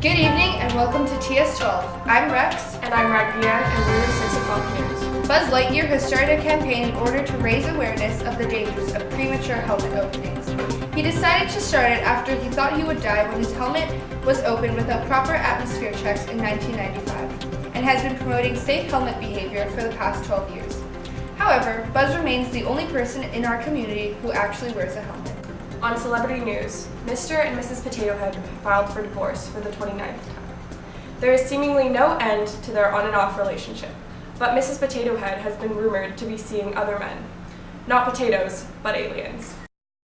Good evening and welcome to TS12. I'm Rex. And I'm Bakard-Y, and we're your 6 o'clock news. Buzz Lightyear has started a campaign in order to raise awareness of the dangers of premature helmet openings. He decided to start it after he thought he would die when his helmet was opened without proper atmosphere checks in 1995, and has been promoting safe helmet behavior for the past 12 years. However, Buzz remains the only person in our community who actually wears a helmet. On celebrity news, Mr. and Mrs. Potato Head filed for divorce for the 29th time. There is seemingly no end to their on and off relationship, but Mrs. Potato Head has been rumored to be seeing other men. Not potatoes, but aliens.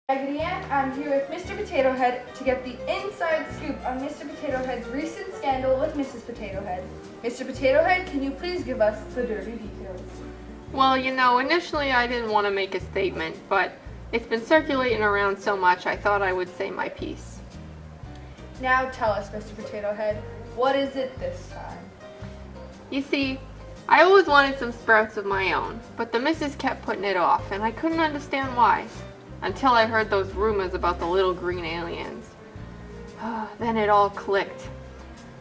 Bakard-Y, I'm here with Mr. Potato Head to get the inside scoop on Mr. Potato Head's recent scandal with Mrs. Potato Head. Mr. Potato Head, can you please give us the dirty details? Well, initially I didn't want to make a statement, but it's been circulating around so much I thought I would say my piece. Now tell us, Mr. Potato Head, what is it this time? You see, I always wanted some sprouts of my own, but the missus kept putting it off, and I couldn't understand why, until I heard those rumors about the little green aliens. Then it all clicked.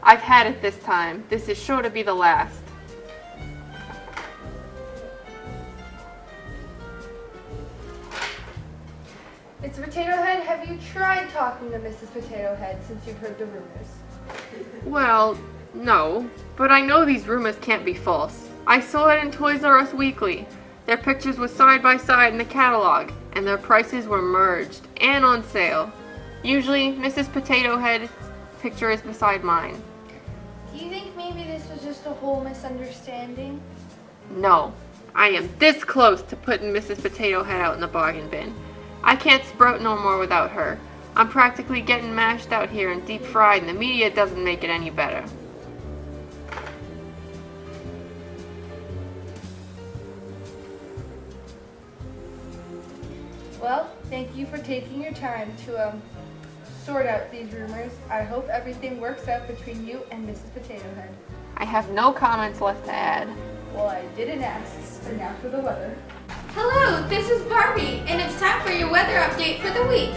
I've had it this time. This is sure to be the last. Mr. Potato Head, have you tried talking to Mrs. Potato Head since you've heard the rumors? Well, no, but I know these rumors can't be false. I saw it in Toys R Us Weekly. Their pictures were side by side in the catalog, and their prices were merged and on sale. Usually, Mrs. Potato Head's picture is beside mine. Do you think maybe this was just a whole misunderstanding? No, I am this close to putting Mrs. Potato Head out in the bargain bin. I can't sprout no more without her. I'm practically getting mashed out here and deep fried, and the media doesn't make it any better. Well, thank you for taking your time to sort out these rumors. I hope everything works out between you and Mrs. Potato Head. I have no comments left to add. Well, I didn't ask, and now for the weather. Hello, this is Barbie, and it's time for your weather update for the week.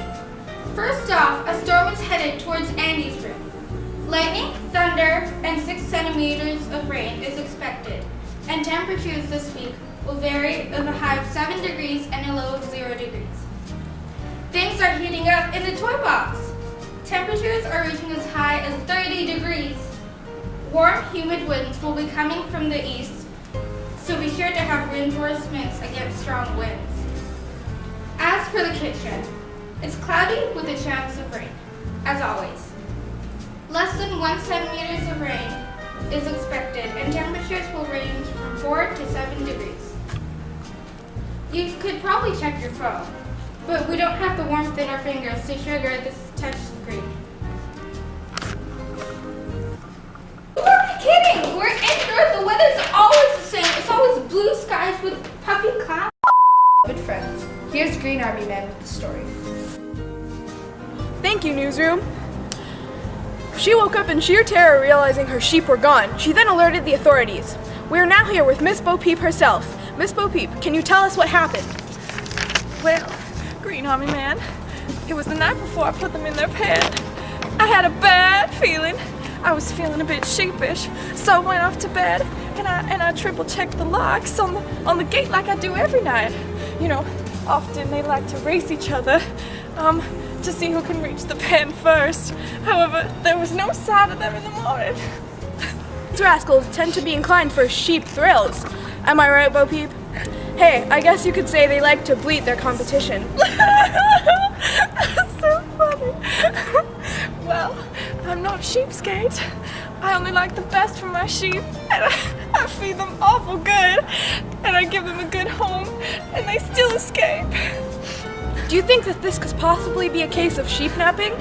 First off, a storm is headed towards Andy's room. Lightning, thunder, and 6 centimeters of rain is expected, and temperatures this week will vary with a high of 7 degrees and a low of 0 degrees. Things are heating up in the toy box. Temperatures are reaching as high as 30 degrees. Warm, humid winds will be coming from the east, so be sure to have reinforcements against strong winds. As for the kitchen, it's cloudy with a chance of rain, as always. Less than 1 centimeter of rain is expected, and temperatures will range from 4 to 7 degrees. You could probably check your phone, but we don't have the warmth in our fingers to trigger this touch screen. Who are we kidding? We're indoors. The weather's always the same. It's always blue skies with puffy clouds. Good friends, here's Green Army Man with the story. Thank you, newsroom. She woke up in sheer terror realizing her sheep were gone. She then alerted the authorities. We are now here with Miss Bo Peep herself. Miss Bo Peep, can you tell us what happened? Well, Green Army Man, it was the night before I put them in their pen. I had a bad feeling. I was feeling a bit sheepish, so I went off to bed and I triple checked the locks on the gate like I do every night. You know, often they like to race each other to see who can reach the pen first. However, there was no sign of them in the morning. These rascals tend to be inclined for sheep thrills. Am I right, Bo Peep? Hey, I guess you could say they like to bleat their competition. That's so funny. Well, I'm not cheapskate. I only like the best for my sheep, and I feed them awful good, and I give them a good home, and they still escape. Do you think that this could possibly be a case of sheep napping?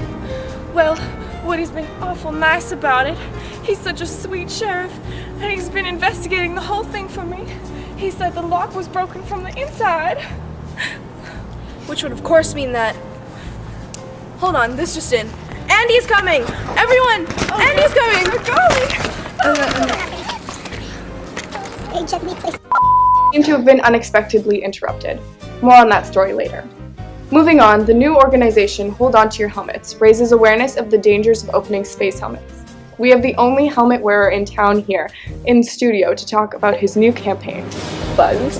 Well, Woody's been awful nice about it. He's such a sweet sheriff, and he's been investigating the whole thing for me. He said the lock was broken from the inside. Which would of course mean that... Hold on, this just in. Andy's coming! Everyone! Andy's coming! We're going! Seem to have been unexpectedly interrupted. More on that story later. Moving on, the new organization Hold On To Your Helmets raises awareness of the dangers of opening space helmets. We have the only helmet wearer in town here, in studio, to talk about his new campaign, Buzz.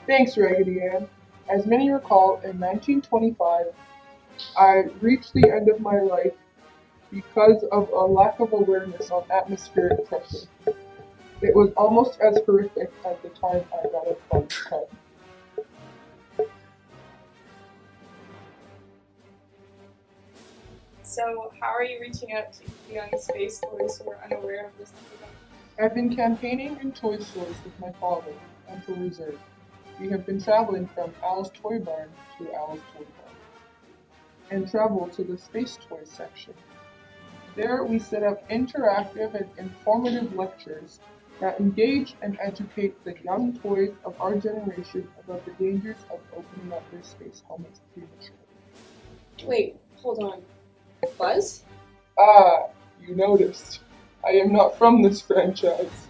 Thanks, Raggedy Ann. As many recall, in 1925, I reached the end of my life because of a lack of awareness on atmospheric pressure. It was almost as horrific as the time I got a buzz cut. So, how are you reaching out to young space toys who are unaware of this epidemic? I've been campaigning in toy stores with my father, Uncle Reserve. We have been traveling from Al's Toy Barn to Al's Toy Barn, and travel to the space toy section. There we set up interactive and informative lectures that engage and educate the young toys of our generation about the dangers of opening up their space helmets prematurely. Wait, hold on. Buzz? Ah, you noticed. I am not from this franchise,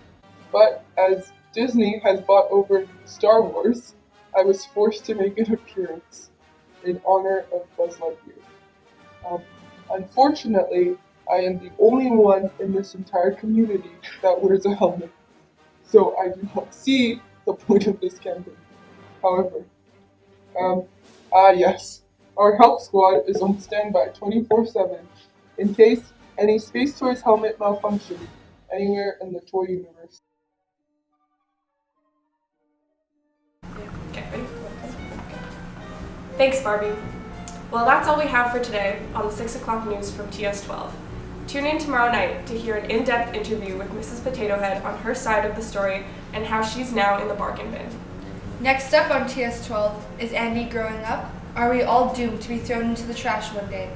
but as Disney has bought over Star Wars, I was forced to make an appearance in honor of Buzz Lightyear. Unfortunately, I am the only one in this entire community that wears a helmet, so I do not see the point of this campaign. However, yes, our help squad is on standby 24/7 in case any Space Toys helmet malfunctions anywhere in the toy universe. Okay, ready? Thanks, Barbie. Well, that's all we have for today on the 6 o'clock news from TS12. Tune in tomorrow night to hear an in-depth interview with Mrs. Potato Head on her side of the story and how she's now in the bargain bin. Next up on TS12, is Andy growing up? Are we all doomed to be thrown into the trash one day?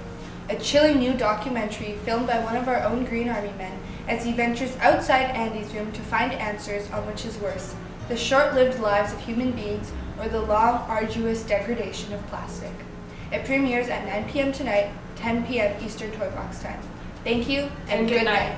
A chilling new documentary filmed by one of our own Green Army men as he ventures outside Andy's room to find answers on which is worse, the short-lived lives of human beings or the long, arduous degradation of plastic. It premieres at 9 p.m. tonight, 10 p.m. Eastern Toy Box time. Thank you, and good night.